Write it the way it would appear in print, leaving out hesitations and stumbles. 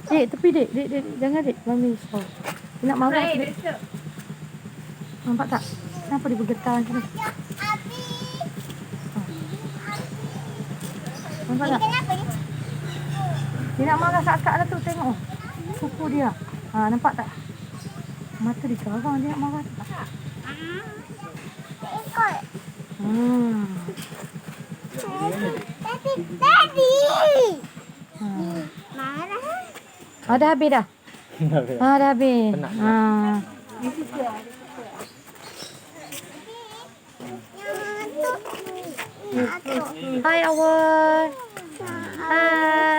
Dek, tepi dek. Dek. Jangan dek. Mami risau. Dia nak marah. Dek. Nampak tak? Kenapa dia bergetar macam ni? Nampak tak? Dia nak marah kakak lah tu. Tengok. Kuku dia. Nampak tak? Mata dia garang. Dia nak marah tak? Daddy. Marah. Dah habis dah? Dah habis. Hai Awal. Hai.